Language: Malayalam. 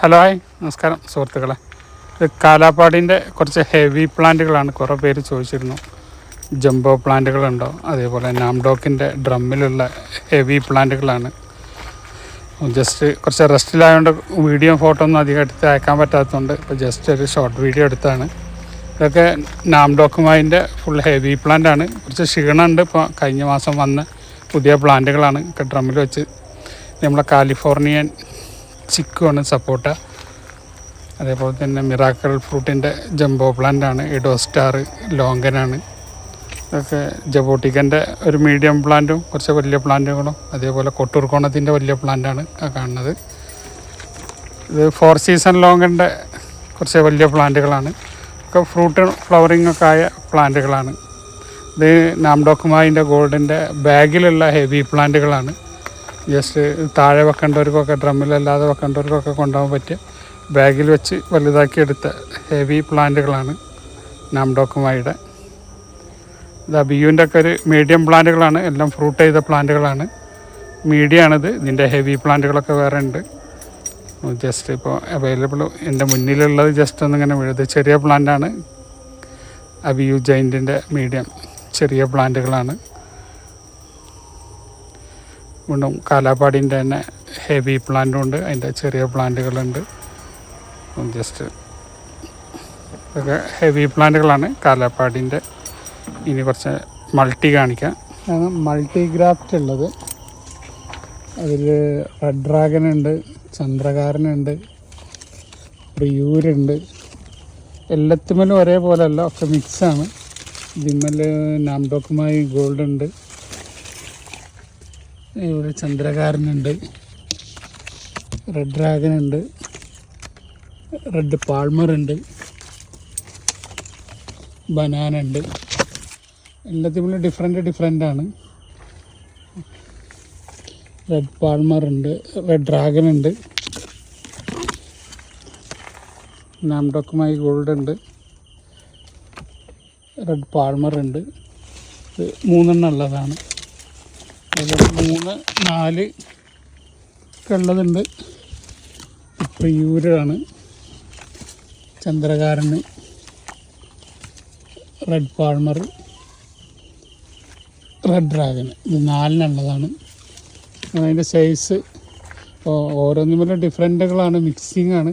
ഹലോ ഹായ് നമസ്കാരം സുഹൃത്തുക്കളെ. ഇത് കാലാപ്പാടിൻ്റെ കുറച്ച് ഹെവി പ്ലാന്റുകളാണ്. കുറേ പേര് ചോദിച്ചിരുന്നു ജംബോ പ്ലാന്റുകളുണ്ടോ, അതേപോലെ നാംഡോക്കിൻ്റെ ഡ്രമ്മിലുള്ള ഹെവി പ്ലാന്റുകളാണ്. ജസ്റ്റ് കുറച്ച് റെസ്റ്റിലായതുകൊണ്ട് വീഡിയോ ഫോട്ടോ ഒന്നും അധികം എടുത്ത് അയക്കാൻ പറ്റാത്തതുകൊണ്ട് ഇപ്പോൾ ജസ്റ്റ് ഒരു ഷോർട്ട് വീഡിയോ എടുത്താണ്. ഇതൊക്കെ നാംഡോക്കുമായിൻ്റെ ഫുൾ ഹെവി പ്ലാന്റാണ്. കുറച്ച് ക്ഷീണമുണ്ട്. ഇപ്പോൾ കഴിഞ്ഞ മാസം വന്ന പുതിയ പ്ലാന്റുകളാണ് ഒക്കെ ഡ്രമ്മിൽ വെച്ച്. നമ്മളെ കാലിഫോർണിയൻ ചിക്കുമാണ് സപ്പോട്ട. അതേപോലെ തന്നെ മിറാക്കിൾ ഫ്രൂട്ടിൻ്റെ ജംബോ പ്ലാന്റാണ്. ഇഡോ സ്റ്റാർ ലോങ്കനാണ്. ഇതൊക്കെ ജബോട്ടിക്കൻ്റെ ഒരു മീഡിയം പ്ലാന്റും കുറച്ച് വലിയ പ്ലാന്റുകളും, അതേപോലെ കൊട്ടൂർക്കോണത്തിൻ്റെ വലിയ പ്ലാന്റാണ് കാണുന്നത്. ഇത് 4 സീസൺ ലോങ്കൻ്റെ കുറച്ച് വലിയ പ്ലാന്റുകളാണ്. ഒക്കെ ഫ്രൂട്ട് ഫ്ലവറിംഗ് ഒക്കെ ആയ പ്ലാന്റുകളാണ്. ഇത് നാംഡോക്കുമായിൻ്റെ ഗോൾഡിൻ്റെ ബാഗിലുള്ള ഹെവി പ്ലാന്റുകളാണ്. ജസ്റ്റ് താഴെ വെക്കേണ്ടവർക്കൊക്കെ, ഡ്രമ്മിലല്ലാതെ വെക്കേണ്ടവർക്കൊക്കെ കൊണ്ടുപോകാൻ പറ്റിയ ബാഗിൽ വെച്ച് വലുതാക്കിയെടുത്ത ഹെവി പ്ലാന്റുകളാണ് നാംഡോക്കുമായിയുടെ. ഇത് അബിയുവിൻ്റെ ഒക്കെ ഒരു മീഡിയം പ്ലാന്റുകളാണ്. എല്ലാം ഫ്രൂട്ട് ചെയ്ത പ്ലാന്റുകളാണ്. മീഡിയമാണിത്. ഇതിൻ്റെ ഹെവി പ്ലാന്റുകളൊക്കെ വേറെ ഉണ്ട്. ജസ്റ്റ് ഇപ്പോൾ അവൈലബിൾ എൻ്റെ മുന്നിലുള്ളത് ജസ്റ്റ് ഒന്നിങ്ങനെ വീഴുത്. ചെറിയ പ്ലാന്റാണ്. അബിയു ജൈൻറ്റിൻ്റെ മീഡിയം ചെറിയ പ്ലാന്റുകളാണ്. വീണ്ടും കാലാപ്പാടിൻ്റെ തന്നെ ഹെവി പ്ലാന്റും ഉണ്ട്, അതിൻ്റെ ചെറിയ പ്ലാന്റുകളുണ്ട്. ജസ്റ്റ് ഇതൊക്കെ ഹെവി പ്ലാന്റുകളാണ് കാലാപ്പാടിൻ്റെ. ഇനി കുറച്ച് മൾട്ടി കാണിക്കാം. മൾട്ടി ഗ്രാഫ്റ്റ് ഉള്ളത് അതിൽ റെഡ് ഡ്രാഗനുണ്ട്, ചന്ദ്രകാരനുണ്ട്, പ്രിയൂരുണ്ട്. എല്ലാത്തുമ്മലും ഒരേപോലെ അല്ല, ഒക്കെ മിക്സാണ്. ഇതിന്മേൽ നാംഡോക്കുമായി ഗോൾഡ് ഉണ്ട്, ഇവിടെ ചന്ദ്രകാരനുണ്ട്, റെഡ് ഡ്രാഗനുണ്ട്, റെഡ് പാൾമറുണ്ട്, ബനാനുണ്ട്. എല്ലാത്തിനും ഡിഫറെൻ്റാണ്. റെഡ് പാൾമറുണ്ട്, റെഡ് ഡ്രാഗനുണ്ട്, നാംഡോക്കുമായി ഗോൾഡ് ഉണ്ട്, റെഡ് പാൾമറുണ്ട്. ഇത് 3 എണ്ണം ഉള്ളതാണ്. 3, 4 ഒക്കെ ഉള്ളതുണ്ട്. പ്രിയൂരാണ്, ചന്ദ്രകാരന്, റെഡ് പാൾമർ, റെഡ് ഡ്രാഗൻ. ഇത് 4 എണ്ണുള്ളതാണ്. അതിൻ്റെ സൈസ് ഇപ്പോൾ ഓരോന്നിലും ഡിഫറെൻറ്റുകളാണ്, മിക്സിങ് ആണ്.